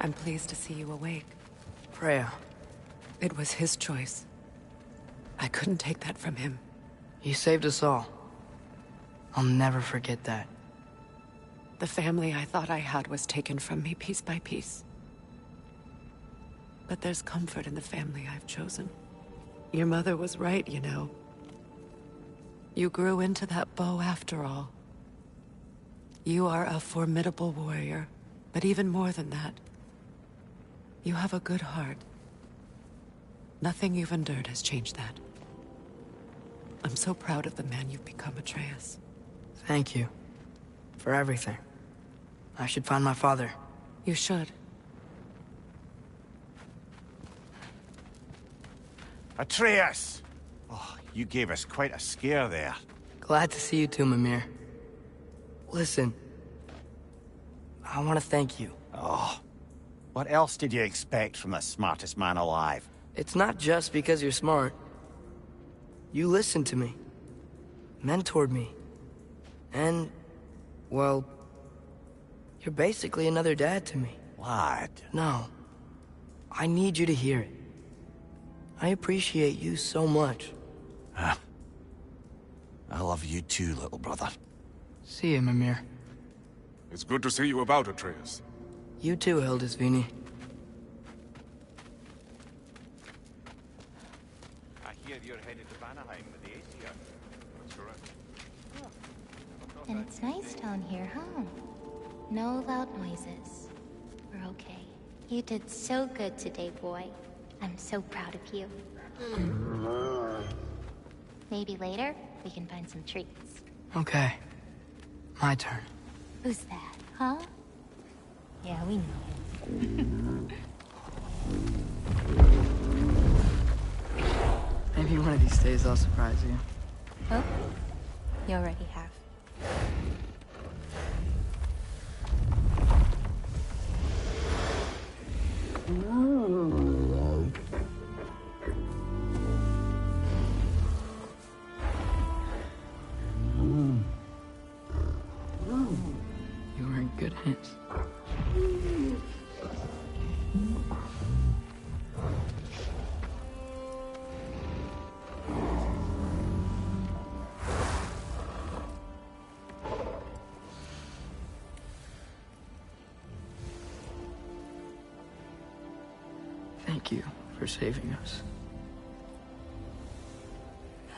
I'm pleased to see you awake. Freya, It was his choice. I couldn't take that from him. you saved us all. I'll never forget that. The family I thought I had was taken from me piece by piece. But there's comfort in the family I've chosen. Your mother was right, you know. You grew into that bow after all. You are a formidable warrior, but even more than that, you have a good heart. Nothing you've endured has changed that. I'm so proud of the man you've become, Atreus. Thank you. For everything. I should find my father. You should. Atreus! Oh, you gave us quite a scare there. Glad to see you too, Mimir. Listen. I want to thank you. Oh, what else did you expect from the smartest man alive? It's not just because you're smart. You listened to me. Mentored me. And, well, you're basically another dad to me. Lad. No. I need you to hear it. I appreciate you so much. I love you too, little brother. See you, Mimir. It's good to see you about, Atreus. You too, Hildisvini. I hear you're headed to Vanaheim with the Aesir. That's correct. And it's nice down here, huh? No loud noises. We're okay. You did so good today, boy. I'm so proud of you. Maybe later, we can find some treats. Okay. My turn. Who's that, huh? Yeah, we know. Maybe one of these days I'll surprise you. Oh, you already have. You were in good hands. Thank you for saving us.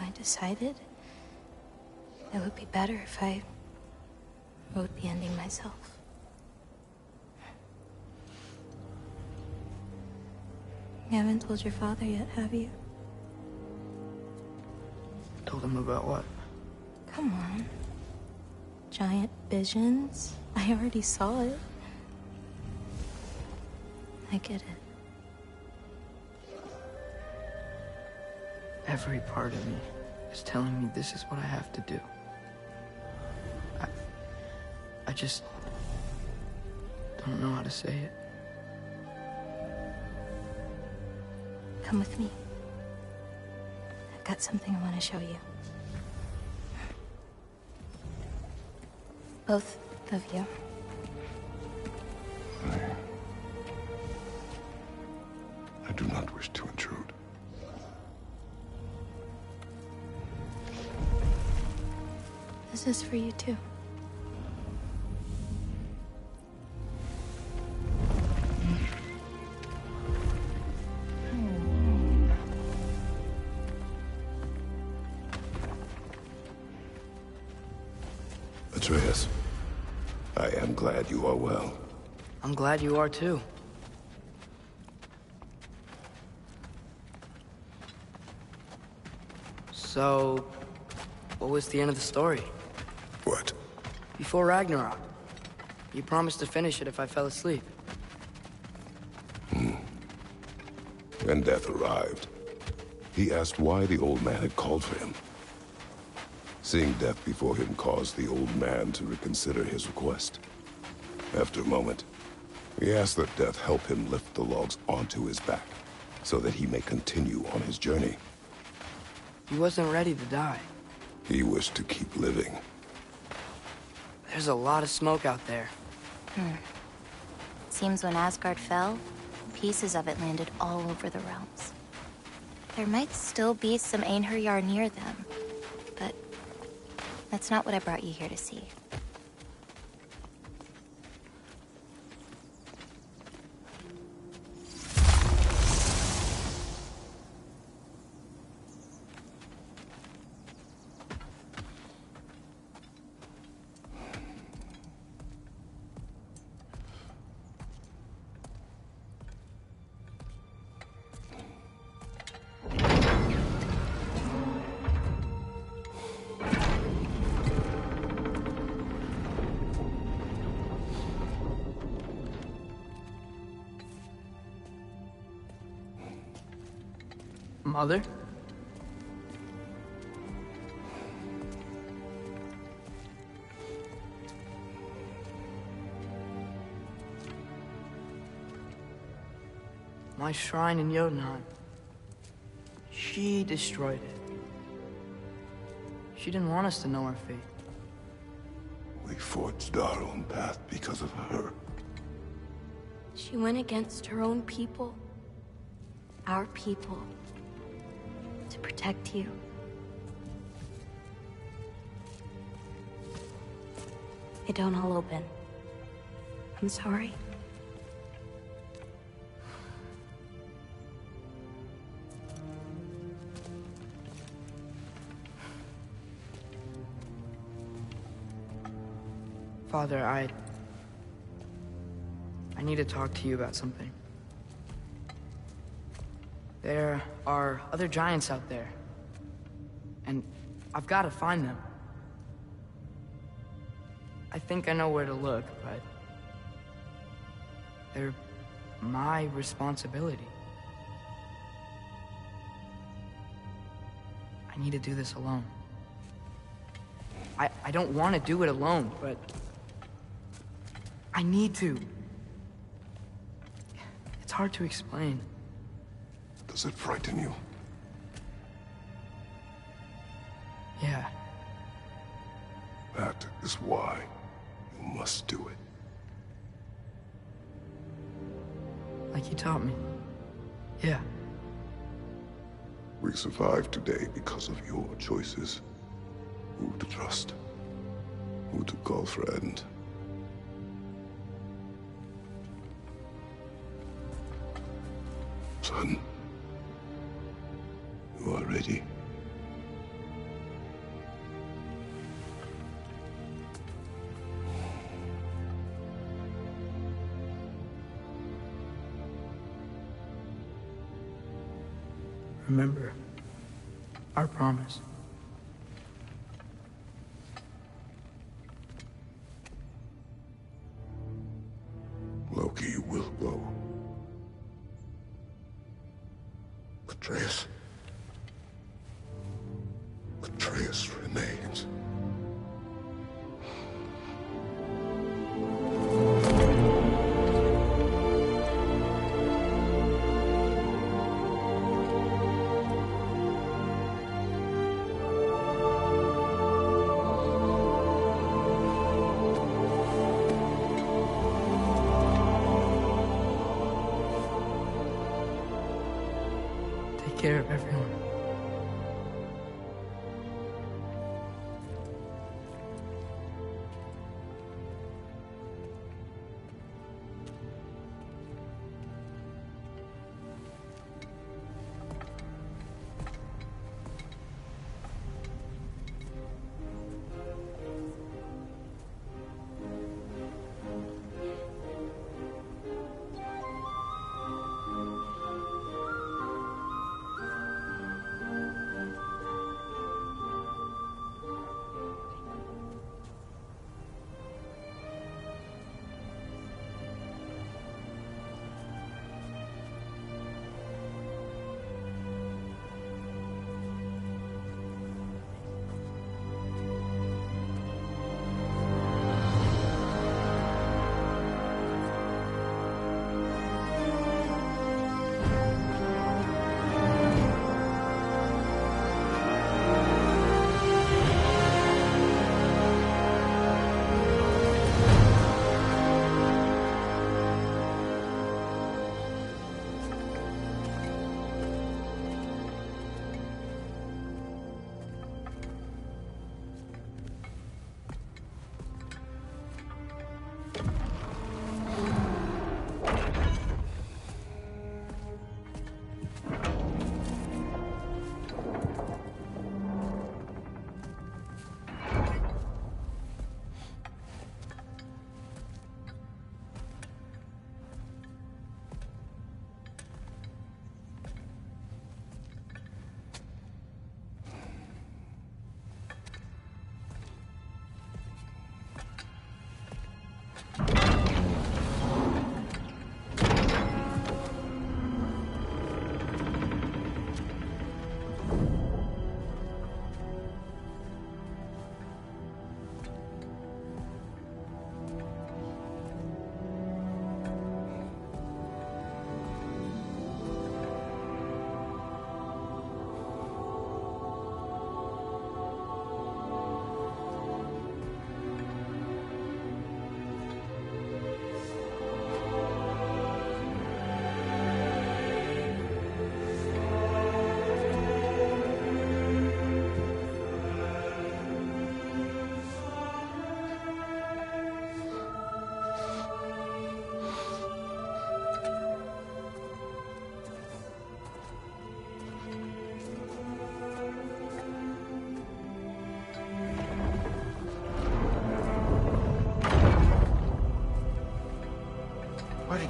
I decided it would be better if I wrote the ending myself. You haven't told your father yet, have you? Told him about what? Come on. Giant visions? I already saw it. I get it. Every part of me is telling me this is what I have to do. I just don't know how to say it. Come with me. I've got something I want to show you. Both of you. I do not wish to intrude. This is for you too. Atreus, I am glad you are well. I'm glad you are too. So, what was the end of the story? What? Before Ragnarok, you promised to finish it if I fell asleep. When death arrived, he asked why the old man had called for him. Seeing death before him caused the old man to reconsider his request. After a moment, he asked that death help him lift the logs onto his back, so that he may continue on his journey. He wasn't ready to die. He wished to keep living. There's a lot of smoke out there. seems when Asgard fell, pieces of it landed all over the realms. There might still be some Einherjar near them, but that's not what I brought you here to see. Mother? My shrine in Jotunheim. She destroyed it. She didn't want us to know our fate. We forged our own path because of her. She went against her own people. Our people. To protect you. It don't all open. I'm sorry. Father, I need to talk to you about something. There are other giants out there, and I've got to find them. I think I know where to look, but they're my responsibility. I need to do this alone. I don't want to do it alone, but I need to. It's hard to explain. Does it frighten you? Yeah. That is why you must do it. Like you taught me. Yeah. We survived today because of your choices. Who to trust. Who to call friend. Son. You are ready. Remember our promise. Loki will go. Atreus. Atreus remains. Take care of everyone.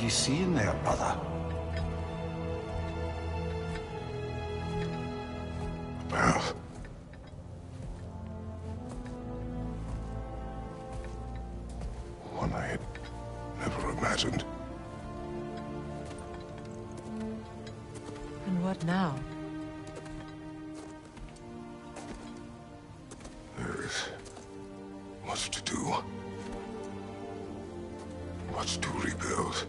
you seeing there, brother? Path. One I had never imagined. And what now? There is much to do. Much to rebuild.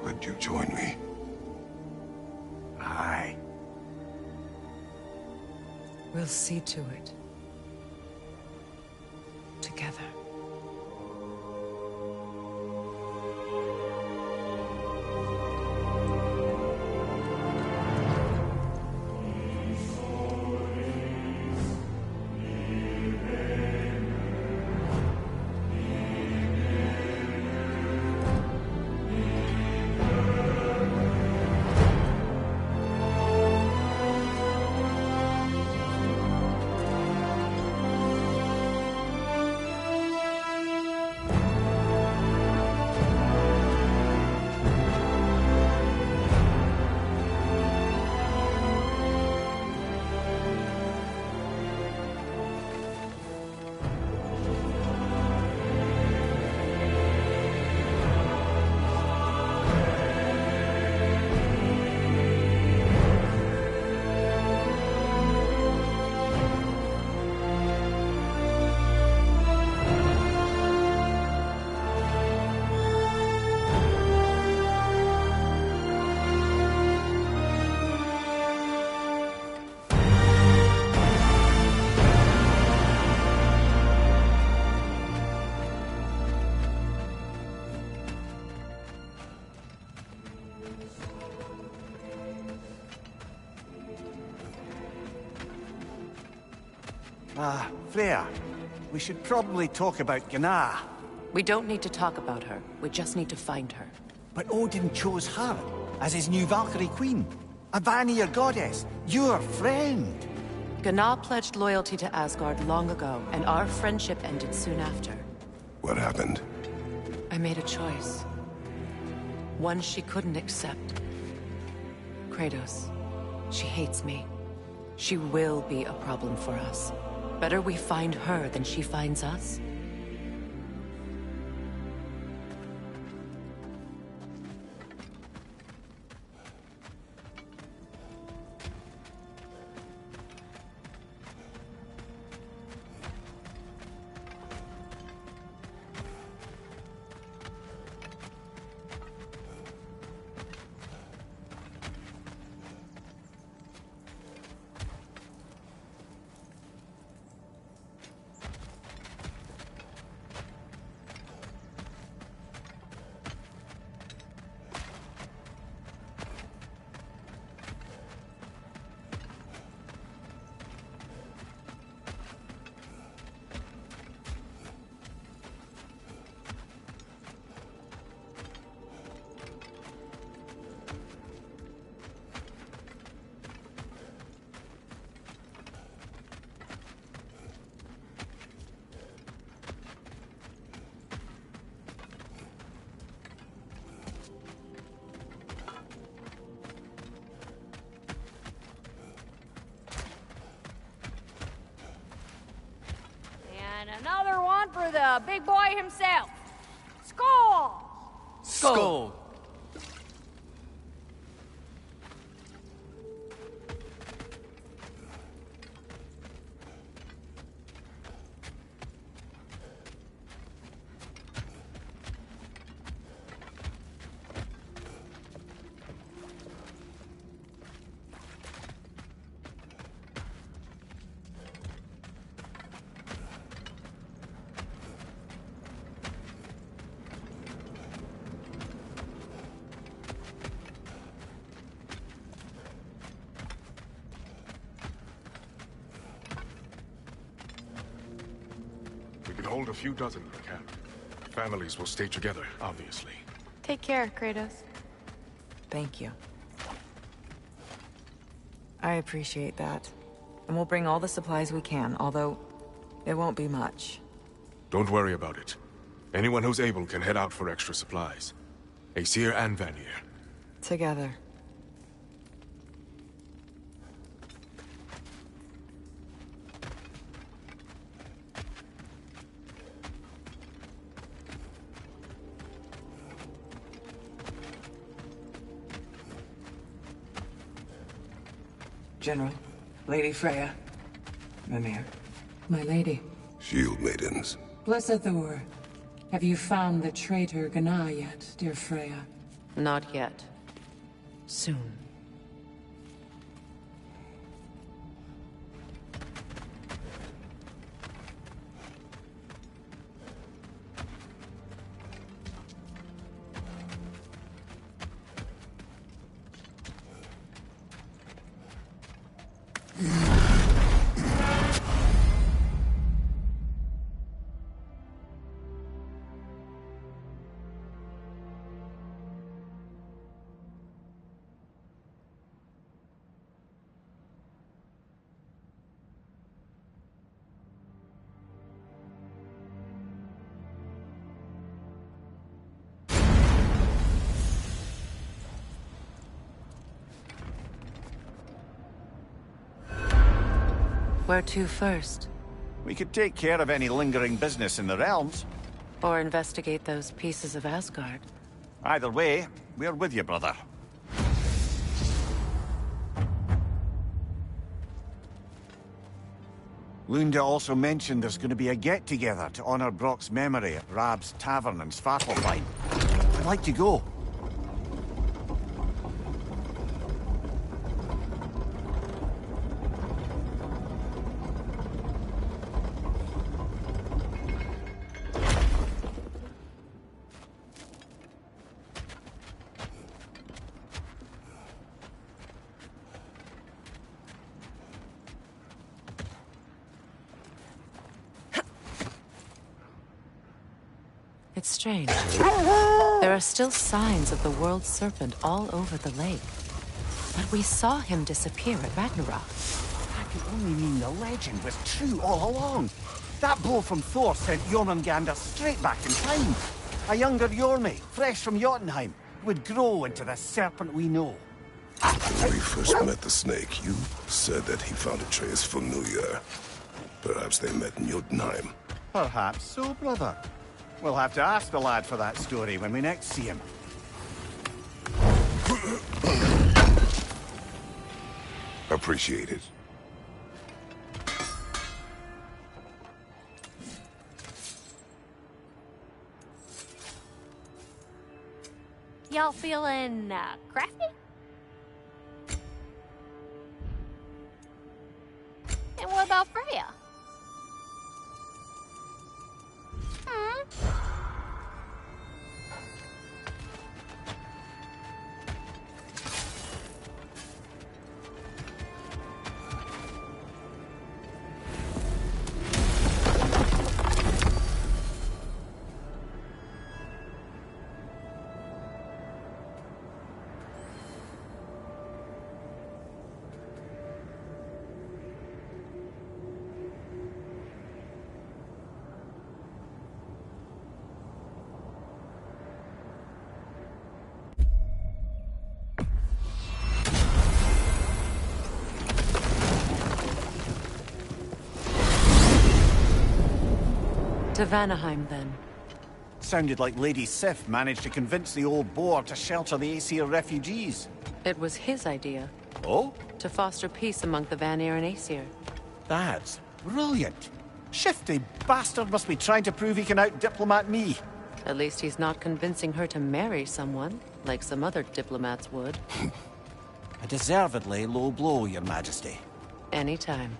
Would you join me? Aye. We'll see to it. Together. Freya, we should probably talk about Gná. We don't need to talk about her. We just need to find her. But Odin chose her as his new Valkyrie queen. A Vanir goddess, your friend. Gná pledged loyalty to Asgard long ago, and our friendship ended soon after. What happened? I made a choice. One she couldn't accept. Kratos. She hates me. She will be a problem for us. Better we find her than she finds us. And another one for the big boy himself. Skull! Skull! We can hold a few dozen per camp. Families will stay together, obviously. Take care, Kratos. Thank you. I appreciate that. And we'll bring all the supplies we can, although it won't be much. Don't worry about it. Anyone who's able can head out for extra supplies. Aesir and Vanir. Together. General, Lady Freya, Mimir. My lady. Shield maidens. Blessed Thor, have you found the traitor Gná yet, dear Freya? Not yet. Soon. Where to first? We could take care of any lingering business in the realms. Or investigate those pieces of Asgard. Either way, we're with you, brother. Lunda also mentioned there's going to be a get-together to honor Brock's memory at Rab's Tavern in Svartalfheim. I'd like to go. It's strange. There are still signs of the world serpent all over the lake. But we saw him disappear at Ragnarok. That could only mean the legend was true all along. That blow from Thor sent Jormungandr straight back in time. A younger Jormi, fresh from Jotunheim, would grow into the serpent we know. When we first met the snake, you said that he found Atreus familiar. Perhaps they met in Jotunheim. Perhaps so, brother. We'll have to ask the lad for that story when we next see him. Appreciate it. Y'all feeling, crafty? And what about Freya? To Vanaheim, then. Sounded like Lady Sif managed to convince the old boar to shelter the Aesir refugees. It was his idea. Oh? To foster peace among the Vanir and Aesir. That's brilliant. Shifty bastard must be trying to prove he can out-diplomat me. At least he's not convincing her to marry someone, like some other diplomats would. A deservedly low blow, Your Majesty. Anytime.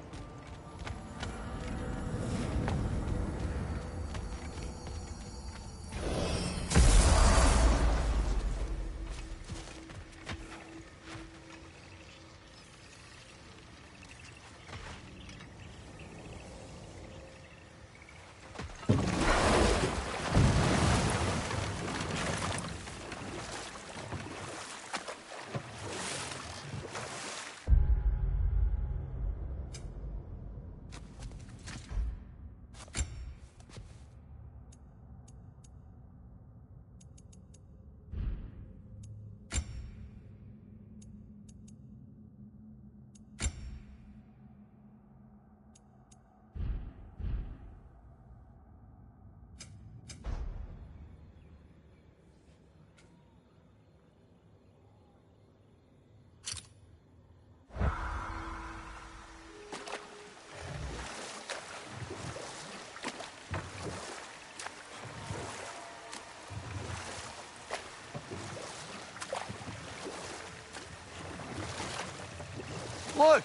Look!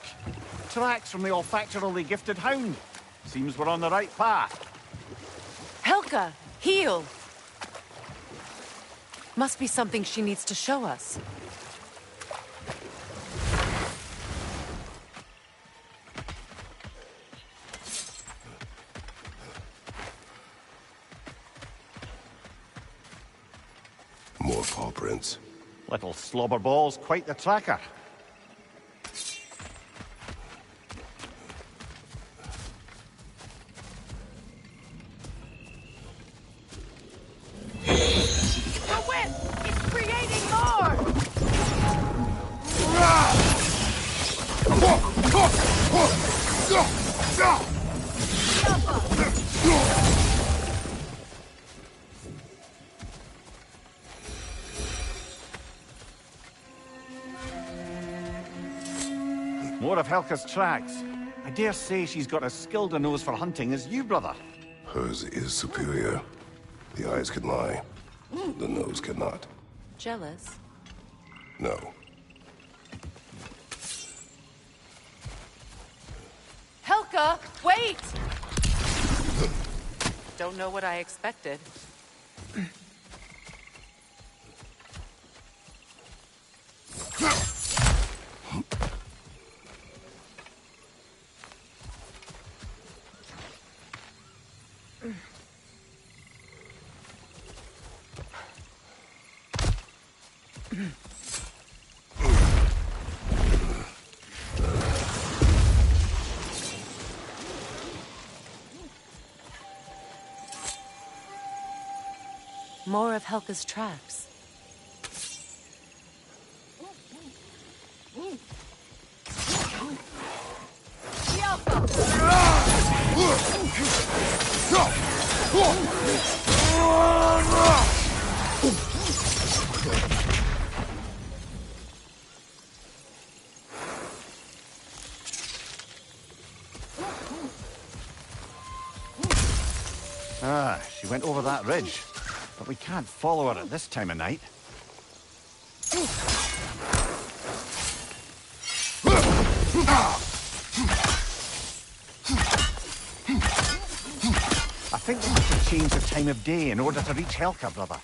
Tracks from the olfactorily gifted hound. Seems we're on the right path. Helka! Heal! Must be something she needs to show us. More paw prints. Little slobberball's quite the tracker. The whip! It's creating more! More of Helka's tracks. I dare say she's got as skilled a nose for hunting as you, brother. Hers is superior. The eyes can lie. The nose cannot. Jealous? No. Helka! Wait! Don't know what I expected. More of Helka's tracks. Ah, she went over that ridge. But we can't follow her at this time of night. I think we have to change the time of day in order to reach Helka, brother.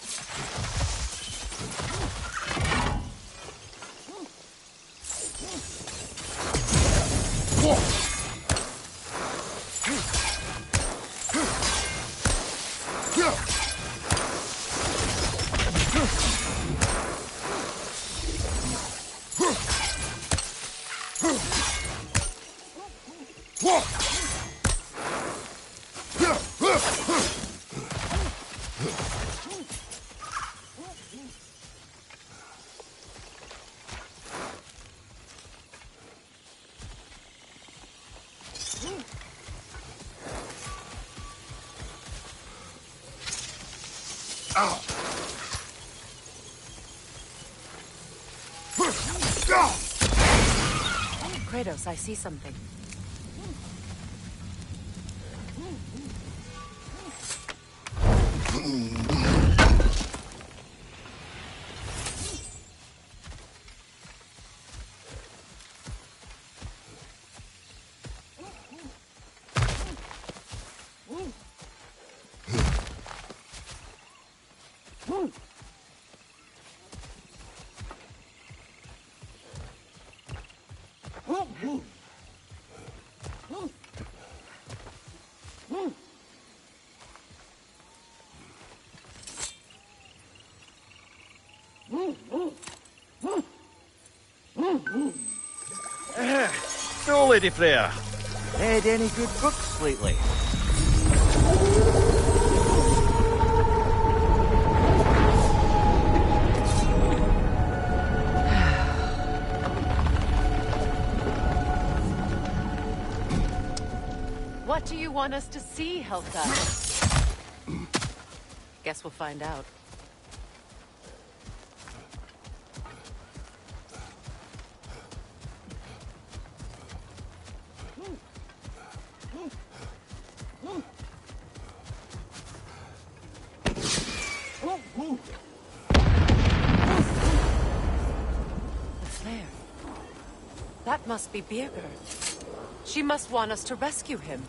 Kratos, I see something. So, Lady Freya, read any good books lately? What do you want us to see, Helka? Guess we'll find out. The flare. That must be Birgir. She must want us to rescue him.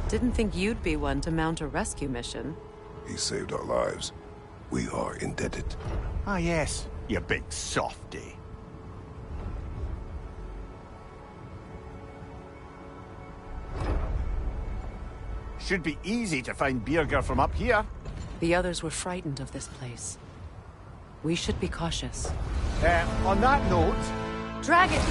Didn't think you'd be one to mount a rescue mission. He saved our lives. We are indebted. Ah, yes, you big softy. Should be easy to find Birgir from up here. The others were frightened of this place. We should be cautious. On that note... Dragon!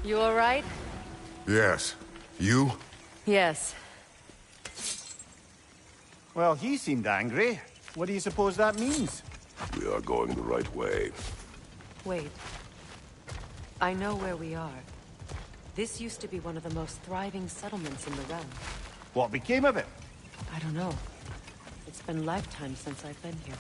You all right? Yes. You? Yes. Well, he seemed angry. What do you suppose that means? We are going the right way. Wait. I know where we are. This used to be one of the most thriving settlements in the realm. What became of it? I don't know. It's been lifetimes since I've been here.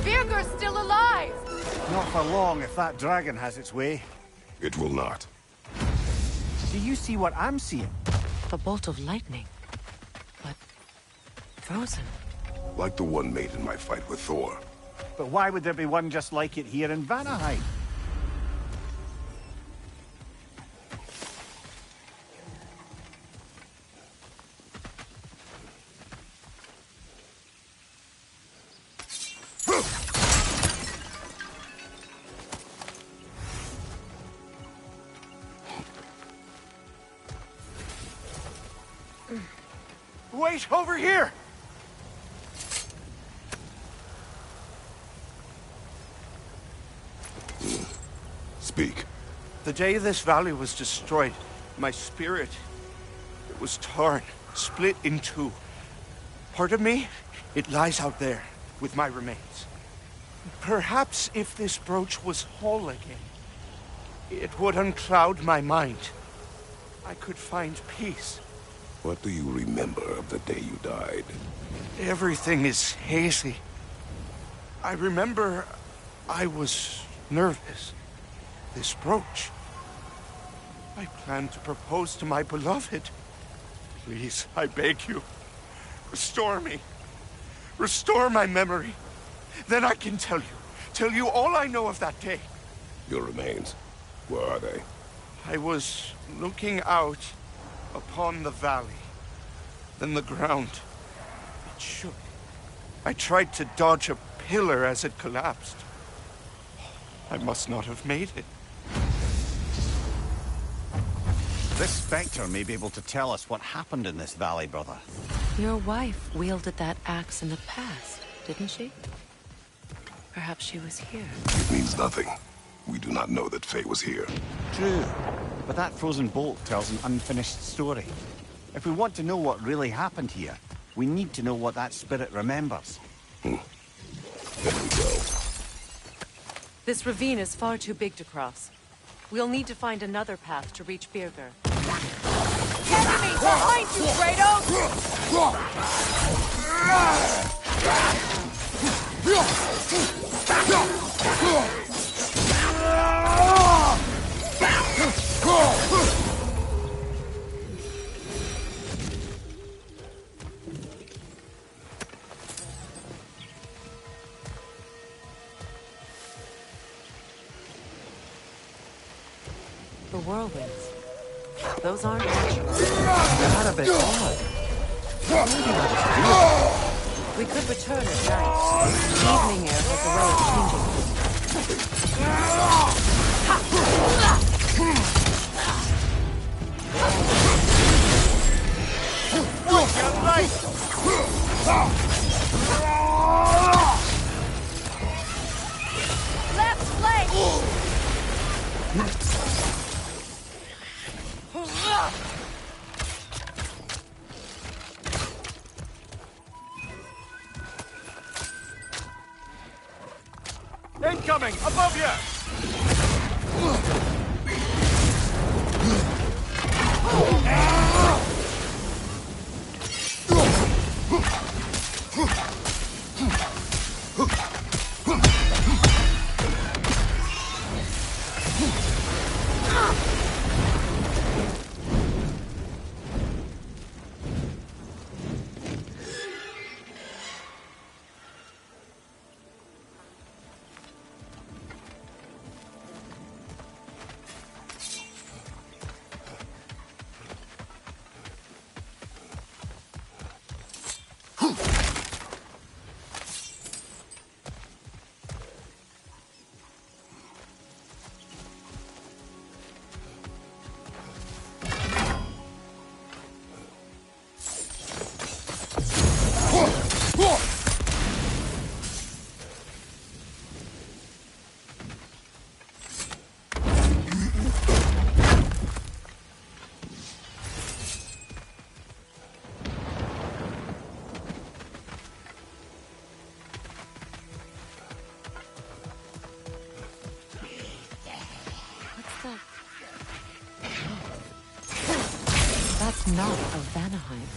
Birgir's still alive! Not for long if that dragon has its way. It will not. Do you see what I'm seeing? A bolt of lightning. But... frozen. Like the one made in my fight with Thor. But why would there be one just like it here in Vanaheim? Wait, over here! Speak. The day this valley was destroyed, my spirit, it was torn, split in two. Part of me, it lies out there with my remains. Perhaps if this brooch was whole again, it would uncloud my mind. I could find peace. What do you remember of the day you died? Everything is hazy. I remember I was nervous. This brooch. I planned to propose to my beloved. Please, I beg you, restore me. Restore my memory. Then I can tell you all I know of that day. Your remains, where are they? I was looking out upon the valley. Then the ground, it shook. I tried to dodge a pillar as it collapsed. I must not have made it. This Spectre may be able to tell us what happened in this valley, brother. Your wife wielded that axe in the past, didn't she? Perhaps she was here. It means nothing. We do not know that Faye was here. True, but that frozen bolt tells an unfinished story. If we want to know what really happened here, we need to know what that spirit remembers. Then we go. This ravine is far too big to cross. We'll need to find another path to reach Birgir. Enemy behind you, The whirlwinds. Those aren't natural. They're a bit odd. We could return at night. Evening air has a way of changing things. Watch your right! Left flank! Incoming! Above you! That's not a Vanaheim.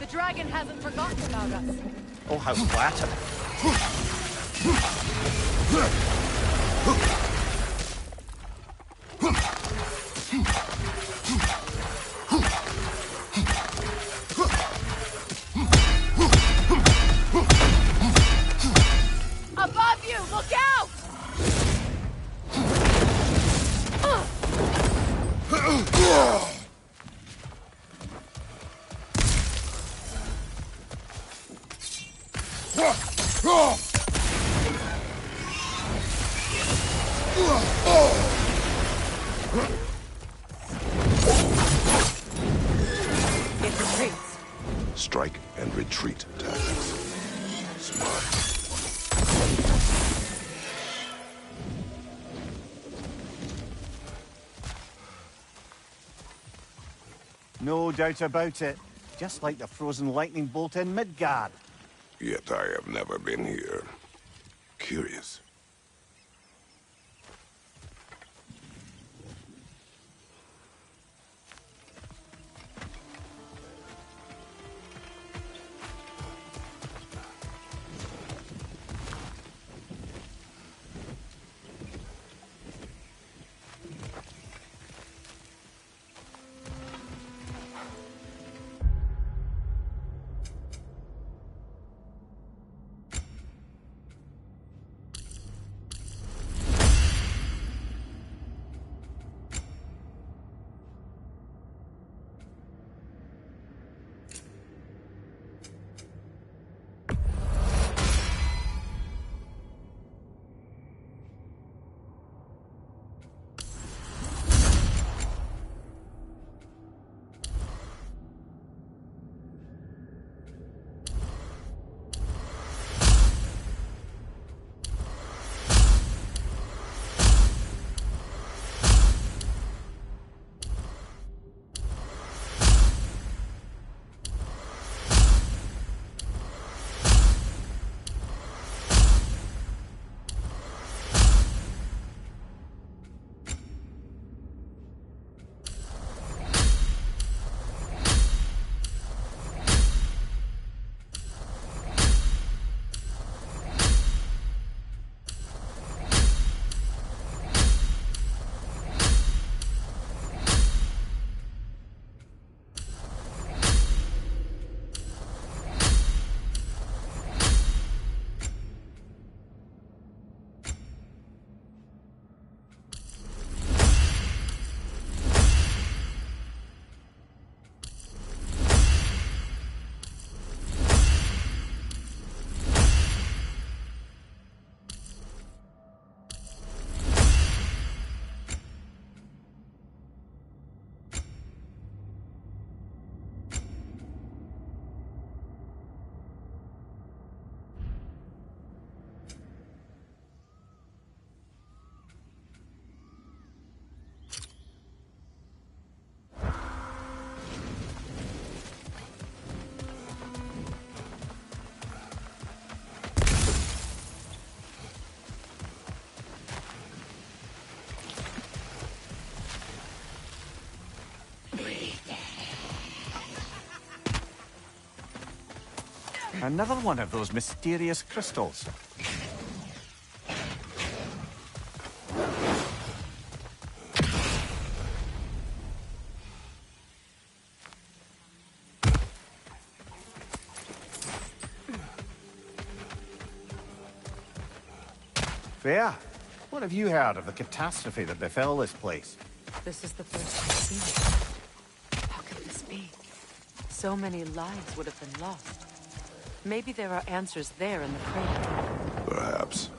Dragon hasn't forgotten about us. Oh, how flattering. Above you! Look out! It retreats. Strike and retreat tactics. Smart. No doubt about it. Just like the frozen lightning bolt in Midgard. Yet I have never been here. Curious. Another one of those mysterious crystals. Fair. What have you heard of the catastrophe that befell this place? This is the first I've seen it. How could this be? So many lives would have been lost. Maybe there are answers there in the crater. Perhaps.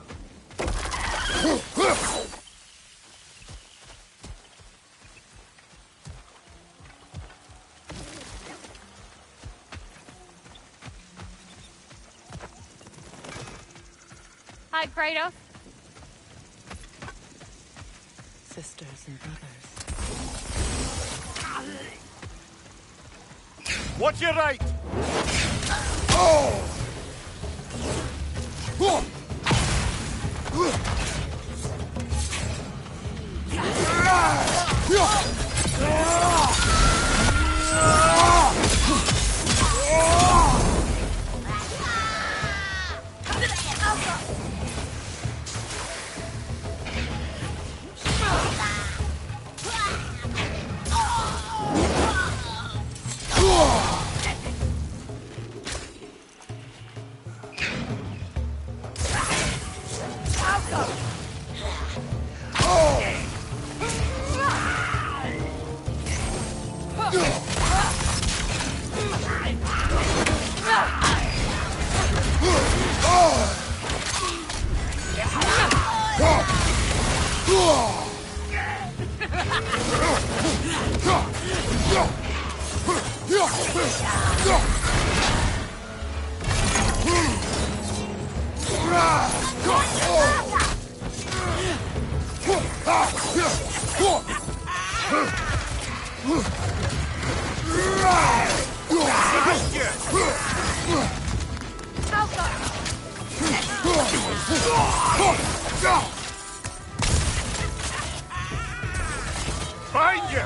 Hi, Kratos. Sisters and brothers. Watch your right! Find you!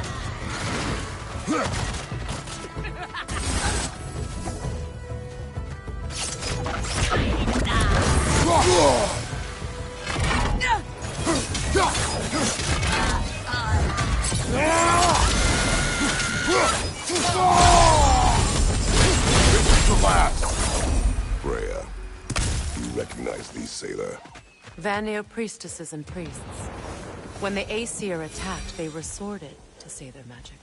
Freya, you recognize these, sailor? Vanir priestesses and priests. When the Aesir attacked, they resorted to say their magic.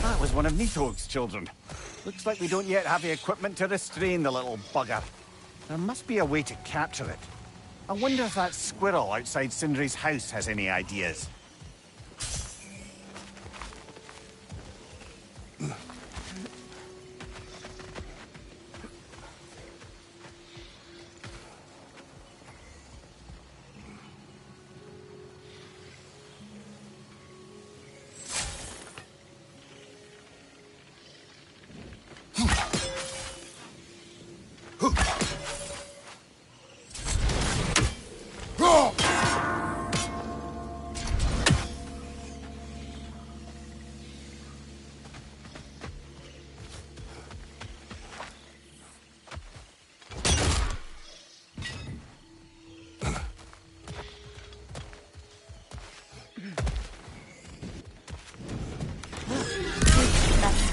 That was one of Nithog's children. Looks like we don't yet have the equipment to restrain the little bugger. There must be a way to capture it. I wonder if that squirrel outside Sindri's house has any ideas.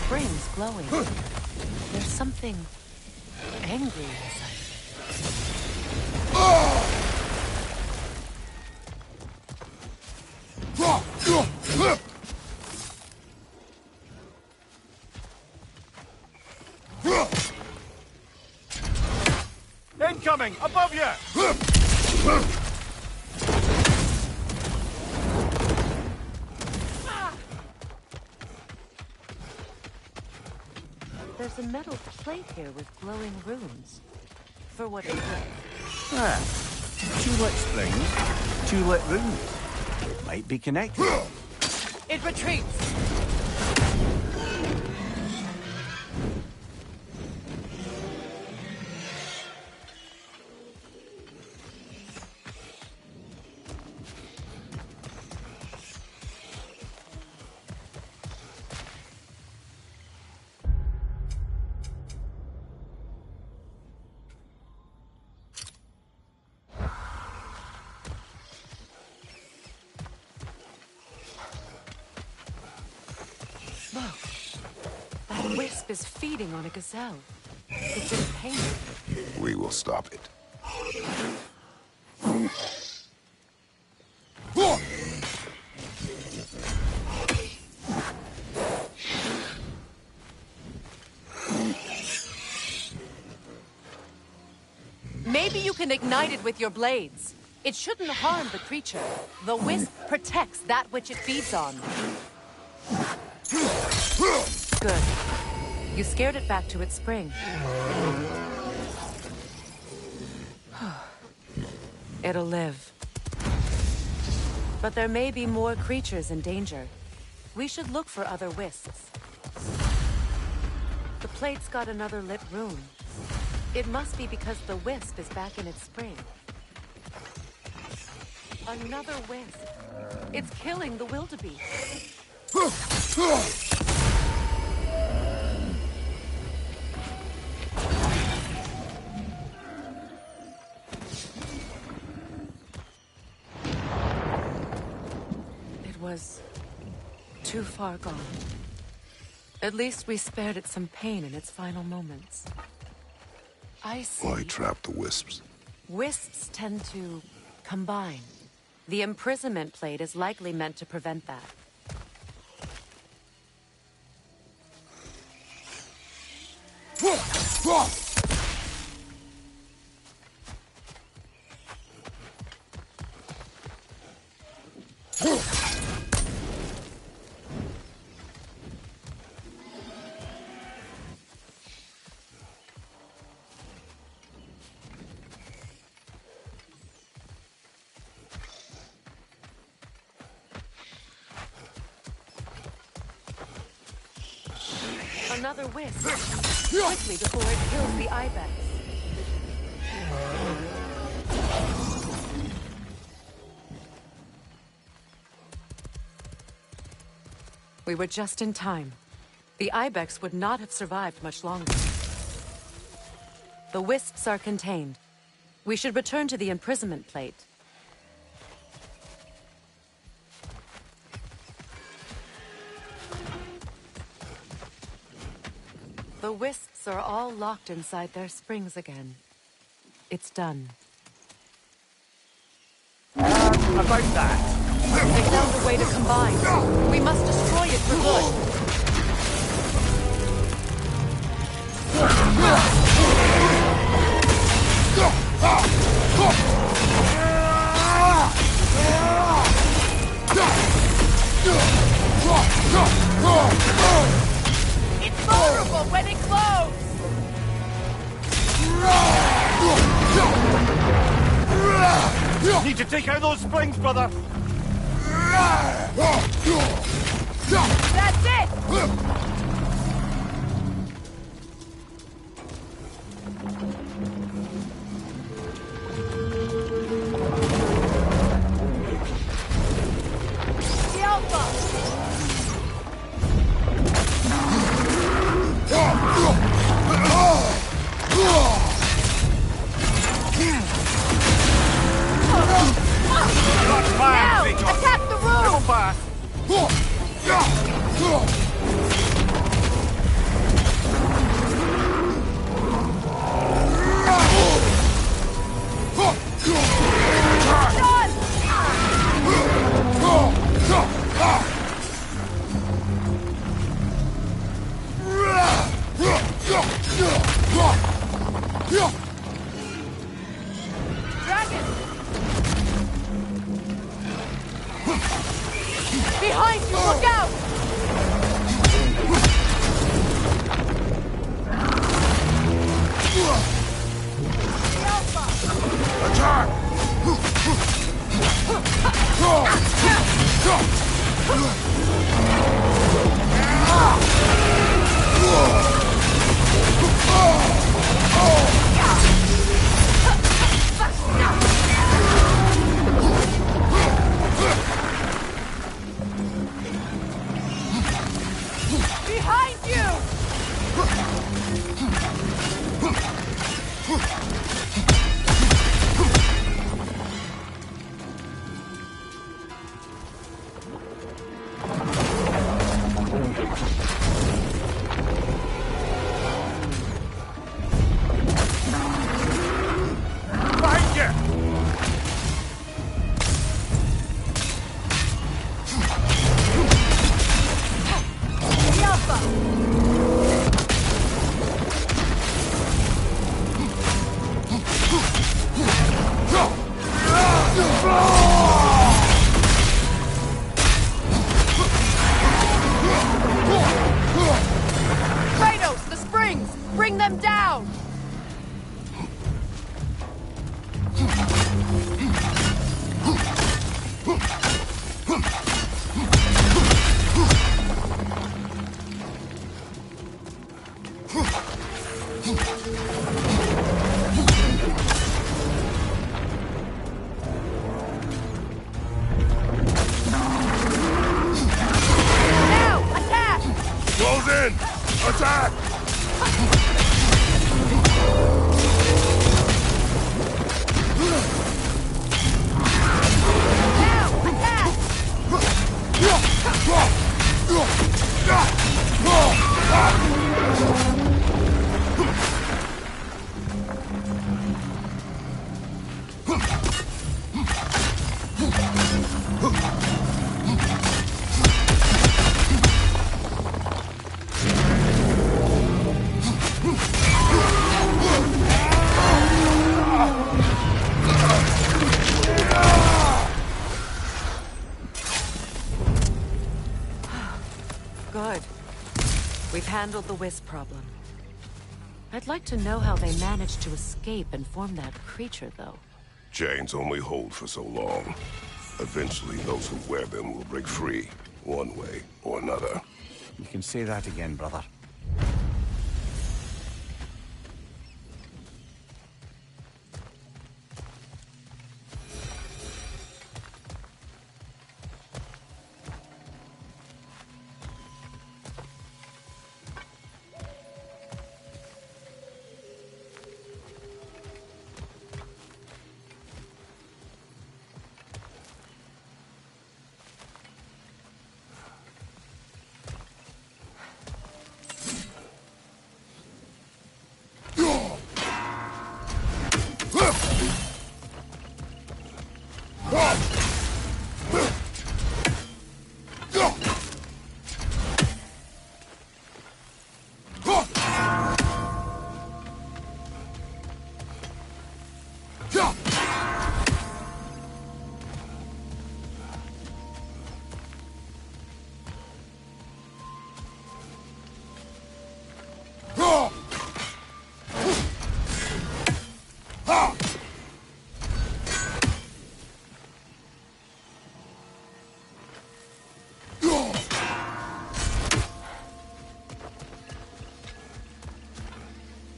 Spring's glowing. There's something angry inside. Incoming! Above you! There's a metal plate here with glowing runes. For what it's worth. Ah, 2 lit springs, 2 lit runes. Might be connected. It retreats! Look, that wisp is feeding on a gazelle. It's in pain. We will stop it. Maybe you can ignite it with your blades. It shouldn't harm the creature. The wisp protects that which it feeds on. Good. You scared it back to its spring. It'll live. But there may be more creatures in danger. We should look for other wisps. The plate's got another lit rune. It must be because the wisp is back in its spring. Another wisp. It's killing the wildebeest. was too far gone. At least we spared it some pain in its final moments. I see. Why trap the wisps? Wisps tend to combine. The imprisonment plate is likely meant to prevent that. Another wisp. Quickly before it kills the ibex. We were just in time. The ibex would not have survived much longer. The wisps are contained. We should return to the imprisonment plate. The wisps are all locked inside their springs again. It's done. About that. They found a way to combine. We must destroy it for good. It's vulnerable when it glows! Need to take out those springs, brother. That's it! The Alpha! Now! Attack the room! Dragon! Behind you! Look out! The Alpha! Attack! handled the Wisp problem. I'd like to know how they managed to escape and form that creature, though. Chains only hold for so long. Eventually, those who wear them will break free, one way or another. You can say that again, brother.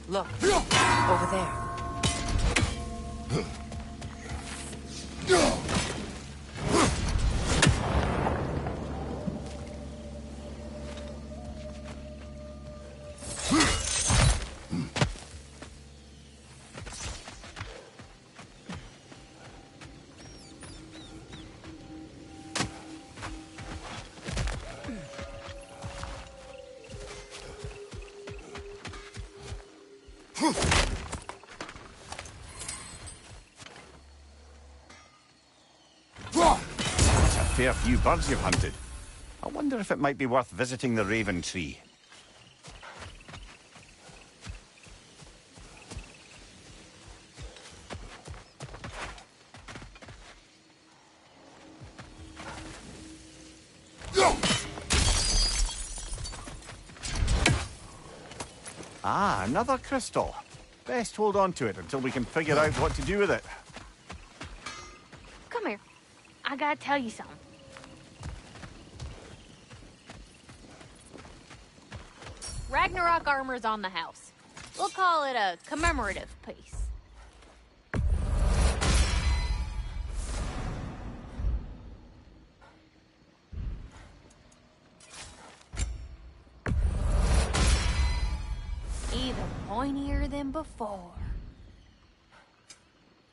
Look, over there. That's a fair few birds you've hunted. I wonder if it might be worth visiting the Raven Tree. Ah, another crystal. Best hold on to it until we can figure out what to do with it. Come here. I gotta tell you something. Ragnarok armor's on the house. We'll call it a commemorative piece. Even pointier than before.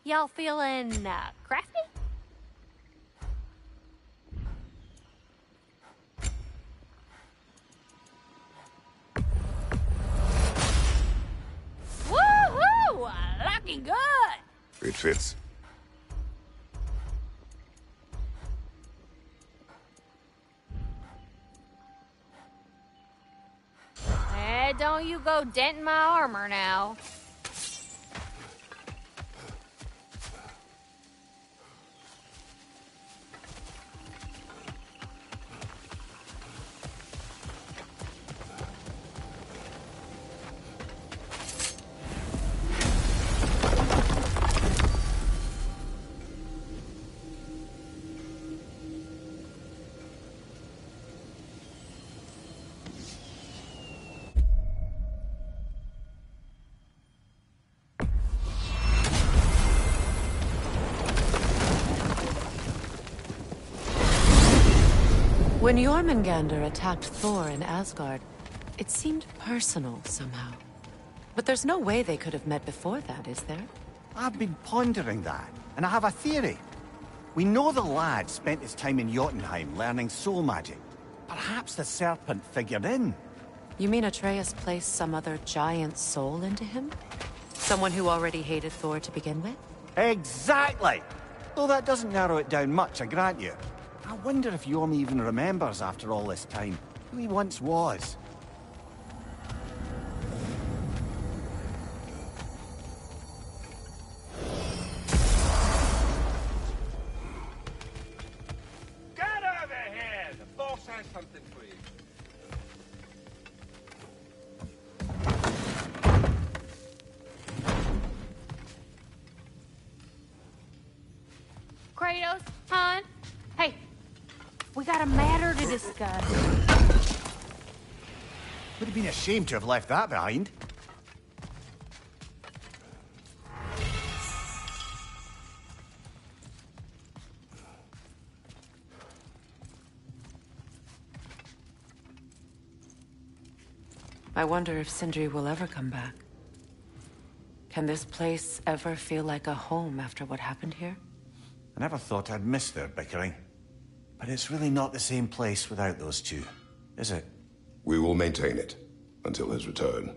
Y'all feeling, crafty? Woohoo! Looking good! It fits. Don't you go denting my armor now. When Jormungandr attacked Thor in Asgard, it seemed personal somehow. But there's no way they could have met before that, is there? I've been pondering that, and I have a theory. We know the lad spent his time in Jotunheim learning soul magic. Perhaps the serpent figured in. You mean Atreus placed some other giant soul into him? Someone who already hated Thor to begin with? Exactly! Though that doesn't narrow it down much, I grant you. I wonder if Jorm even remembers after all this time who he once was. Get over here! The boss has something for you. Kratos, hon. Hey, we got a matter to discuss. Would have been a shame to have left that behind. I wonder if Sindri will ever come back. Can this place ever feel like a home after what happened here? I never thought I'd miss their bickering. But it's really not the same place without those two, is it? We will maintain it until his return.